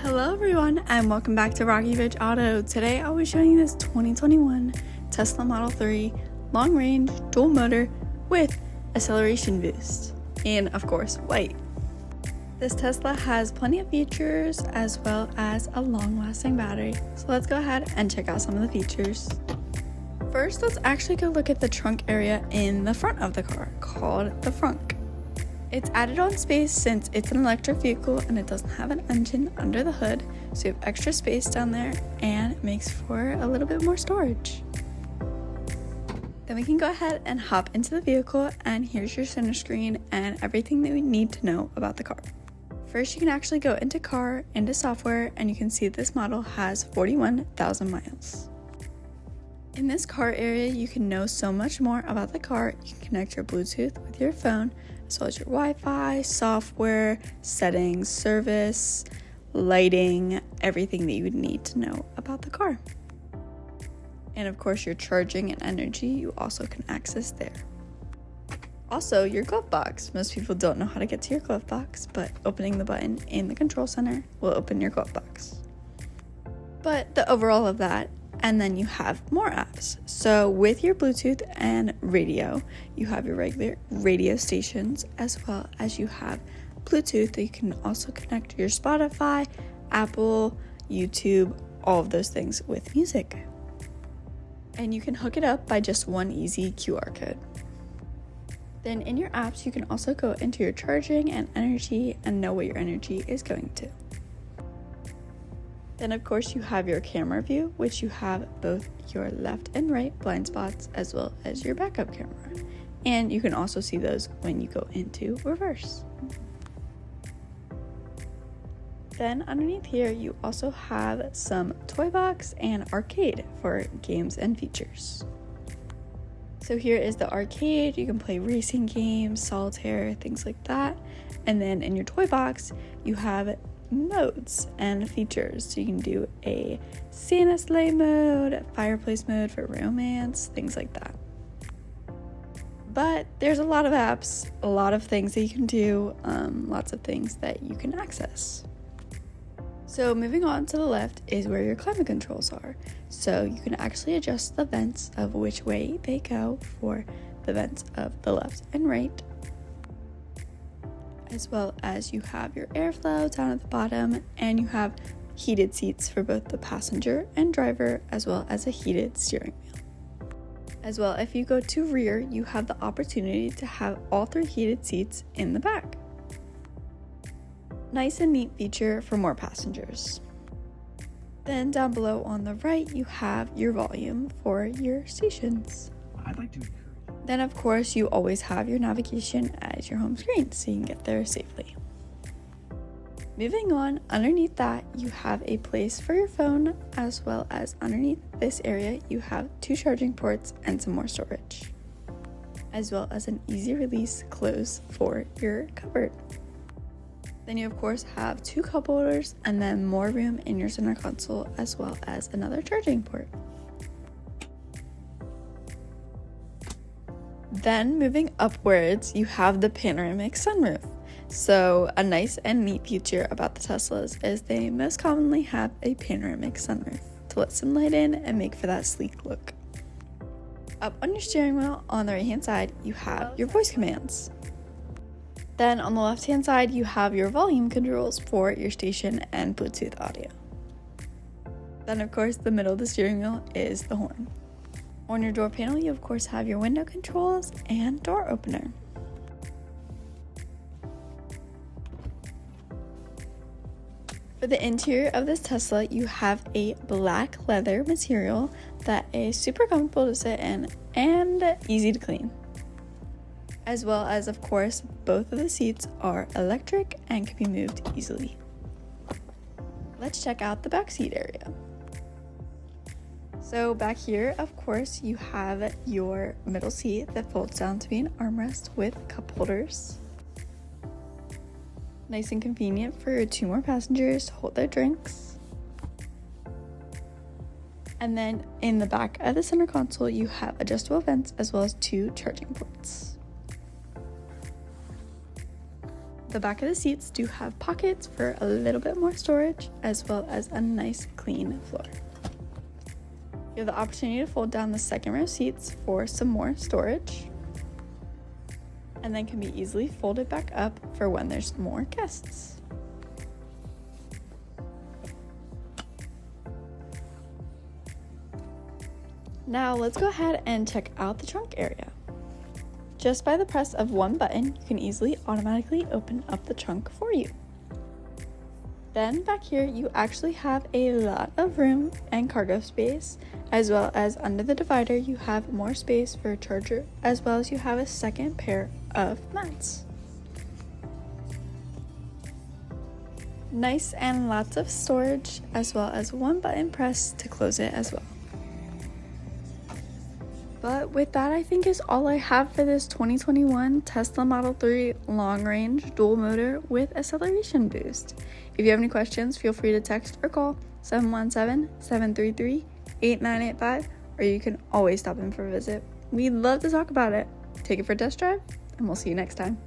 Hello everyone and welcome back to Rocky Ridge Auto. Today I'll be showing you this 2021 Tesla Model 3 long range dual motor with acceleration boost and of course white. This Tesla has plenty of features as well as a long-lasting battery. So let's go ahead and check out some of the features. First, let's actually go look at the trunk area in the front of the car called the frunk. It's added on space since it's an electric vehicle and it doesn't have an engine under the hood, so you have extra space down there and it makes for a little bit more storage. Then we can go ahead and hop into the vehicle, and here's your center screen and everything that we need to know about the car. First, you can actually go into car, into software, and you can see this model has 41,000 miles. In this car area, you can know so much more about the car. You can connect your Bluetooth with your phone, as well as your Wi-Fi, software, settings, service, lighting, everything that you would need to know about the car. And of course, your charging and energy you also can access there. Also, your glove box. Most people don't know how to get to your glove box, but opening the button in the control center will open your glove box. But the overall of that, and then you have more apps. So with your Bluetooth and radio, you have your regular radio stations, as well as you have Bluetooth that you can also connect to your Spotify, Apple, YouTube, all of those things with music. And you can hook it up by just one easy QR code. Then in your apps, you can also go into your charging and energy and know what your energy is going to. Then of course you have your camera view, which you have both your left and right blind spots as well as your backup camera. And you can also see those when you go into reverse. Then underneath here you also have some toy box and arcade for games and features. So here is the arcade. You can play racing games, solitaire, things like that. And then in your toy box you have modes and features. So you can do a Santa sleigh mode, a fireplace mode for romance, things like that. But there's a lot of apps, a lot of things that you can do, lots of things that you can access. So moving on to the left is where your climate controls are. So you can actually adjust the vents of which way they go for the vents of the left and right, as well as you have your airflow down at the bottom, and you have heated seats for both the passenger and driver, as well as a heated steering wheel. As well, if you go to rear, you have the opportunity to have all three heated seats in the back. Nice and neat feature for more passengers. Then down below on the right, you have your volume for your stations. Then of course you always have your navigation as your home screen, so you can get there safely. Moving on, underneath that you have a place for your phone, as well as underneath this area you have 2 charging ports and some more storage, as well as an easy release close for your cupboard. Then you of course have 2 cup holders and then more room in your center console, as well as another charging port. Then moving upwards, you have the panoramic sunroof. So a nice and neat feature about the Teslas is they most commonly have a panoramic sunroof to let some light in and make for that sleek look. Up on your steering wheel on the right hand side, you have your voice commands. Then on the left hand side, you have your volume controls for your station and Bluetooth audio. Then of course the middle of the steering wheel is the horn. On your door panel, you of course have your window controls and door opener. For the interior of this Tesla, you have a black leather material that is super comfortable to sit in and easy to clean. As well as, of course, both of the seats are electric and can be moved easily. Let's check out the back seat area. So back here, of course, you have your middle seat that folds down to be an armrest with cup holders. Nice and convenient for your 2 more passengers to hold their drinks. And then in the back of the center console, you have adjustable vents as well as 2 charging ports. The back of the seats do have pockets for a little bit more storage, as well as a nice clean floor. You have the opportunity to fold down the second row seats for some more storage, and then can be easily folded back up for when there's more guests. Now let's go ahead and check out the trunk area. Just by the press of one button, you can easily automatically open up the trunk for you. Then back here, you actually have a lot of room and cargo space, as well as under the divider, you have more space for a charger, as well as you have a second pair of mats. Nice and lots of storage, as well as one button press to close it as well. But with that, I think is all I have for this 2021 Tesla Model 3 long-range dual motor with acceleration boost. If you have any questions, feel free to text or call 717-733-8985, or you can always stop in for a visit. We'd love to talk about it. Take it for a test drive, and we'll see you next time.